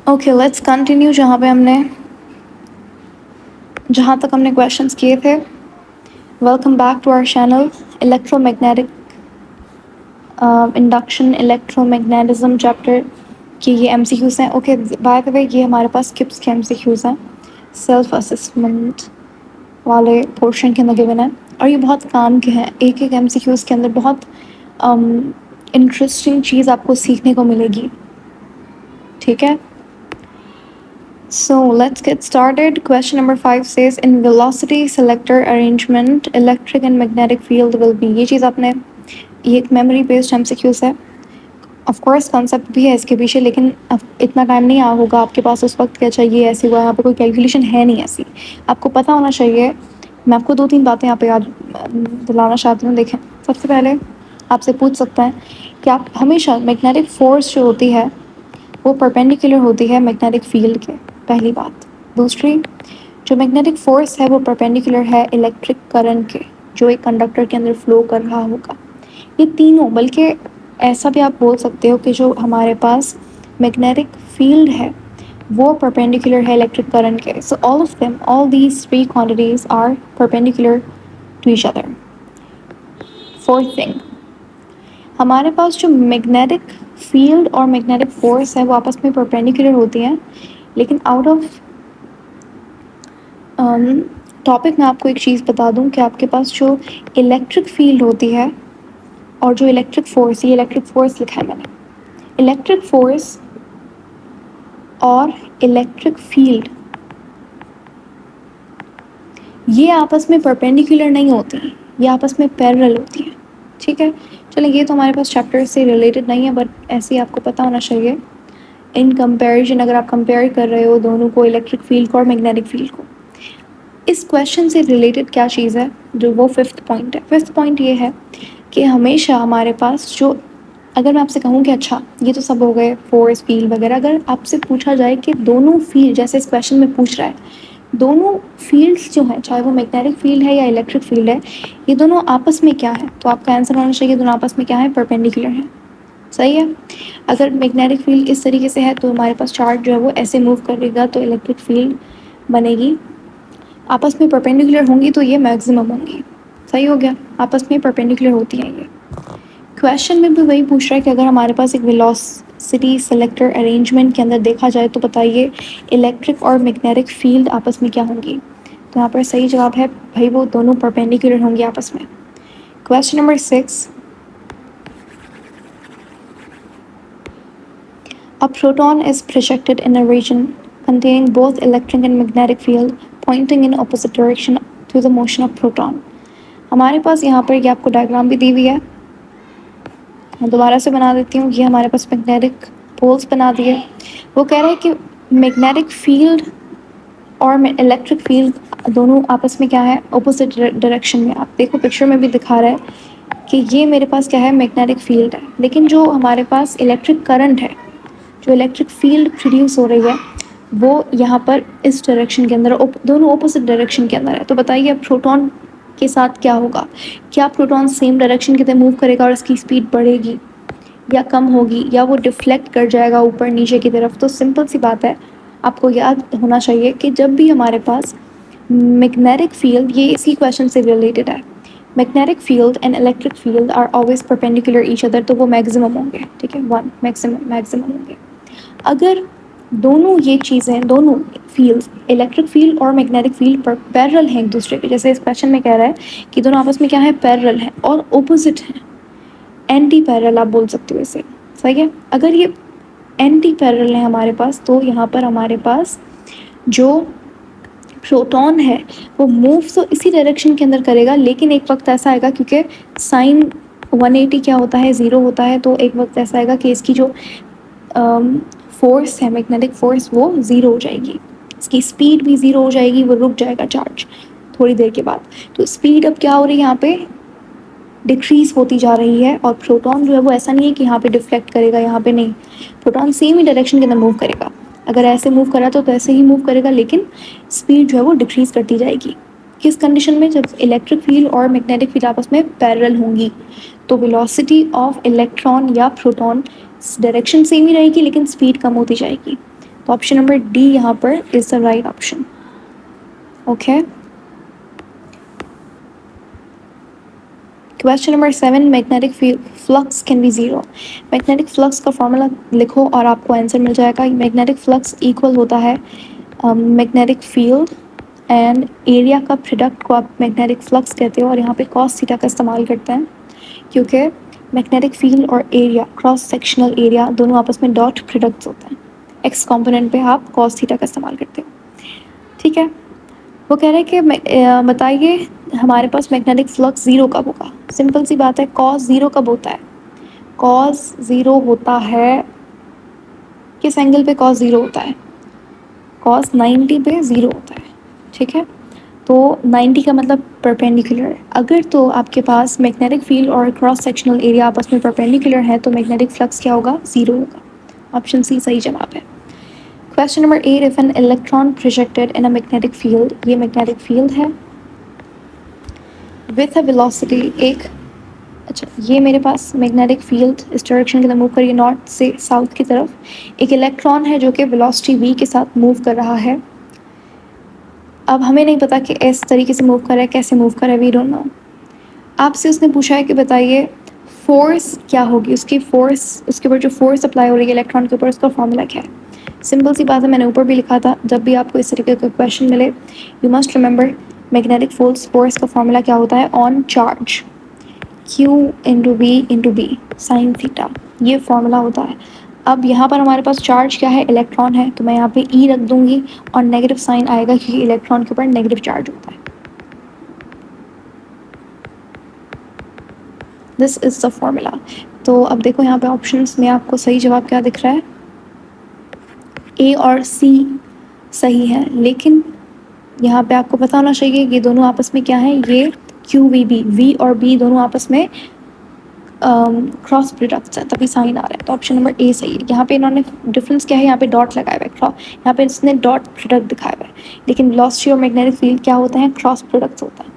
Okay, let's continue जहाँ तक हमने क्वेश्चंस किए थे। Welcome back to our channel electromagnetic induction electromagnetism chapter के ये एमसीक्यूज हैं। ओके, बाय द वे ये हमारे पास किप्स के एमसीक्यूज हैं, सेल्फ असेसमेंट वाले पोर्शन के अंदर गिवन है, और ये बहुत काम के हैं। एक एक एमसीक्यूज के अंदर बहुत इंटरेस्टिंग चीज़ आपको सीखने को मिलेगी, ठीक है। So let's get started. Question number 5 says in velocity selector arrangement electric and magnetic field will be, ये चीज़ आपने, ये एक memory based MCQs है। ऑफ कोर्स कॉन्सेप्ट भी है इसके पीछे, लेकिन अब इतना टाइम नहीं होगा आपके पास उस वक्त क्या चाहिए ऐसे हुआ, यहाँ पे कोई कैलकुलेशन है नहीं ऐसी, आपको पता होना चाहिए। मैं आपको 2-3 बातें यहाँ पे याद दिलाना चाहती हूँ। देखें, सबसे पहले आपसे पूछ सकता है कि आप हमेशा मैग्नेटिक फोर्स जो होती है वो परपेंडिकुलर होती है मैग्नेटिक फील्ड के, पहली बात। दूसरी, जो मैग्नेटिक फोर्स है वो परपेंडिकुलर है इलेक्ट्रिक करंट के, जो एक कंडक्टर के अंदर फ्लो कर रहा होगा। ये तीनों, बल्कि ऐसा भी आप बोल सकते हो कि जो हमारे पास मैग्नेटिक फील्ड है वो परपेंडिकुलर है इलेक्ट्रिक करंट के। So all of them, all these three quantities are perpendicular to each other. Fourth thing, हमारे पास जो मैग्नेटिक फील्ड और मैग्नेटिक फोर्स है वो आपस में परपेंडिकुलर होती हैं, लेकिन आउट ऑफ टॉपिक मैं आपको एक चीज़ बता दूं कि आपके पास जो इलेक्ट्रिक फील्ड होती है और जो इलेक्ट्रिक फोर्स, ये इलेक्ट्रिक फोर्स लिखा है मैंने, इलेक्ट्रिक फोर्स और इलेक्ट्रिक फील्ड ये आपस में परपेंडिकुलर नहीं होती, ये आपस में पैरेलल होती है, ठीक है। चलिए, ये तो हमारे पास चैप्टर से रिलेटेड नहीं है, बट ऐसे ही आपको पता होना चाहिए। इन कंपैरिजन, अगर आप कंपेयर कर रहे हो दोनों को, इलेक्ट्रिक फील्ड को और मैग्नेटिक फील्ड को, इस क्वेश्चन से रिलेटेड क्या चीज़ है, जो वो फिफ्थ पॉइंट है। फिफ्थ पॉइंट ये है कि हमेशा हमारे पास जो, अगर मैं आपसे कहूँ कि अच्छा ये तो सब हो गए फोर्स फील्ड वगैरह, अगर आपसे पूछा जाए कि दोनों फील्ड, जैसे इस क्वेश्चन में पूछ रहा है, दोनों फील्ड्स जो हैं, चाहे वो मैग्नेटिक फील्ड है या इलेक्ट्रिक फील्ड है, ये दोनों आपस में क्या है, तो आपका आंसर होना चाहिए दोनों आपस में क्या है, परपेंडिकुलर है। सही है। अगर मैग्नेटिक फील्ड इस तरीके से है तो हमारे पास चार्ज जो है वो ऐसे मूव करेगा, तो इलेक्ट्रिक फील्ड बनेगी, आपस में परपेंडिकुलर होंगी तो ये मैक्सिमम होंगी। सही हो गया, आपस में परपेंडिकुलर होती हैं ये। क्वेश्चन में भी वही पूछ रहा है कि अगर हमारे पास एक वेलोसिटी सेलेक्टर अरेंजमेंट के अंदर देखा जाए तो बताइए इलेक्ट्रिक और मैग्नेटिक फील्ड आपस में क्या होंगी, तो यहाँ पर सही जवाब है भाई वो दोनों परपेंडिकुलर होंगी आपस में। Question number 6, a proton is projected in a region containing both electric and magnetic field pointing in opposite direction to the motion of proton। हमारे पास यहाँ पर ये आपको डायग्राम भी दी हुई है, मैं दोबारा से बना देती हूँ। ये हमारे पास मैग्नेटिक पोल्स बना दिए। वो कह रहे हैं कि मैग्नेटिक फील्ड और इलेक्ट्रिक फील्ड दोनों आपस में क्या है, अपोजिट डायरेक्शन में। आप देखो पिक्चर में भी दिखा रहा है कि ये मेरे पास क्या है, मैग्नेटिक फील्ड है, लेकिन जो हमारे पास इलेक्ट्रिक करंट है, जो इलेक्ट्रिक फील्ड प्रोड्यूस हो रही है वो यहाँ पर इस डायरेक्शन के अंदर, दोनों ऑपोजिट डायरेक्शन के अंदर है। तो बताइए अब प्रोटॉन के साथ क्या होगा, क्या प्रोटॉन सेम डायरेक्शन की तरफ मूव करेगा और इसकी स्पीड बढ़ेगी या कम होगी, या वो डिफ्लेक्ट कर जाएगा ऊपर नीचे की तरफ। तो सिंपल सी बात है, आपको याद होना चाहिए कि जब भी हमारे पास मैग्नेटिक फील्ड, ये इसी क्वेश्चन से रिलेटेड है, magnetic field and electric field are always perpendicular each other, तो वो मैक्सिमम होंगे, ठीक है, वन मैक्सिमम होंगे। अगर दोनों ये चीज़ें, दोनों फील्ड, इलेक्ट्रिक फील्ड और मैग्नेटिक फील्ड पर पैरेलल हैं एक दूसरे के, जैसे इस क्वेश्चन में कह रहा है कि दोनों आपस में क्या है, पैरेलल हैं और ऑपोजिट हैं, एंटी पैरेलल आप बोल सकते हो इसे। सही है। अगर ये एंटी पैरेलल है हमारे पास, तो यहाँ पर हमारे पास जो प्रोटॉन है वो मूव तो इसी डायरेक्शन के अंदर करेगा, लेकिन एक वक्त ऐसा आएगा, क्योंकि साइन 180 क्या होता है, 0 होता है, तो एक वक्त ऐसा आएगा कि इसकी जो फोर्स है, मैग्नेटिक फोर्स, वो ज़ीरो हो जाएगी, इसकी स्पीड भी ज़ीरो हो जाएगी, वो रुक जाएगा चार्ज थोड़ी देर के बाद। तो स्पीड अब क्या हो रही है, यहाँ पे डिक्रीज होती जा रही है, और प्रोटॉन जो है वो ऐसा नहीं है कि यहाँ पे डिफ्लेक्ट करेगा, यहाँ पे नहीं, प्रोटॉन सेम ही डायरेक्शन के अंदर मूव करेगा। अगर ऐसे मूव करा तो ऐसे ही मूव करेगा, लेकिन स्पीड जो है वो डिक्रीज करती जाएगी। किस कंडीशन में, जब इलेक्ट्रिक फील्ड और मैग्नेटिक फील्ड आपस में पैरेलल होंगी, तो वेलोसिटी ऑफ इलेक्ट्रॉन या प्रोटॉन डायरेक्शन सेम ही रहेगी, लेकिन स्पीड कम होती जाएगी। तो ऑप्शन नंबर डी यहाँ पर is the right option. Okay, question number 7, magnetic flux can be zero. Magnetic flux का फॉर्मूला लिखो और आपको आंसर मिल जाएगा। मैग्नेटिक फ्लक्स इक्वल होता है मैग्नेटिक फील्ड एंड एरिया का प्रोडक्ट को आप मैग्नेटिक फ्लक्स कहते हो, और यहाँ पे कॉस थीटा का इस्तेमाल करते हैं क्योंकि मैग्नेटिक फील्ड और एरिया, क्रॉस सेक्शनल एरिया, दोनों आपस में डॉट प्रोडक्ट्स होते हैं। एक्स कंपोनेंट पे आप कॉस थीटा का इस्तेमाल करते हो। ठीक है, वो कह रहे हैं कि बताइए हमारे पास मैग्नेटिक फ्लक्स ज़ीरो कब होगा। सिंपल सी बात है, कॉस ज़ीरो कब होता है? कॉस ज़ीरो होता है, किस एंगल पे कॉस ज़ीरो होता है? कॉस 90 पे ज़ीरो होता है। ठीक है, तो 90 का मतलब परपेंडिकुलर है। अगर तो आपके पास मैग्नेटिक फील्ड और क्रॉस सेक्शनल एरिया आपस में परपेंडिकुलर है तो मैग्नेटिक फ्लक्स क्या होगा? ज़ीरो होगा। ऑप्शन सी सही जवाब है। Question number 8, if an electron projected in a magnetic field, ये मैग्नेटिक फील्ड है विथ अ वेलोसिटी एक, अच्छा ये मेरे पास मैग्नेटिक फील्ड इस डायरेक्शन की तरफ मूव करिए, नॉर्थ से साउथ की तरफ। एक इलेक्ट्रॉन है जो कि वेलोसिटी v के साथ मूव कर रहा है। अब हमें नहीं पता कि इस तरीके से मूव कर रहा है, कैसे मूव कर रहा है, वी डोंट नो। आपसे उसने पूछा है कि बताइए फोर्स क्या होगी, उसकी फोर्स, उसके ऊपर जो फोर्स अप्लाई हो रही है इलेक्ट्रॉन के ऊपर, उसका फॉर्मूला क्या है। सिंपल सी बात है, मैंने ऊपर भी लिखा था, जब भी आपको इस तरीके का क्वेश्चन मिले you must remember magnetic force का फॉर्मूला क्या होता है? On charge Q into v into b sine theta, ये फॉर्मूला होता है। अब यहाँ पर हमारे पास चार्ज क्या है? इलेक्ट्रॉन है, तो मैं यहाँ पे E रख दूंगी और नेगेटिव साइन आएगा क्योंकि इलेक्ट्रॉन के ऊपर नेगेटिव चार्ज होता है। This is the formula. तो अब देखो यहाँ पे ऑप्शंस में आपको सही जवाब क्या दिख रहा है? A और C सही है, लेकिन यहाँ पे आपको पता होना चाहिए ये दोनों आपस में क्या है? ये QVB, V और B दोनों आपस में क्रॉस प्रोडक्ट्स है, तभी साइन आ रहा है। तो ऑप्शन नंबर ए सही है। यहाँ पे इन्होंने डिफरेंस क्या है? यहाँ पे डॉट लगाया हुआ है, यहाँ पे इसने डॉट प्रोडक्ट दिखाया हुआ है, लेकिन वेलोसिटी और मैग्नेटिक फील्ड क्या होता है? क्रॉस प्रोडक्ट्स होता है।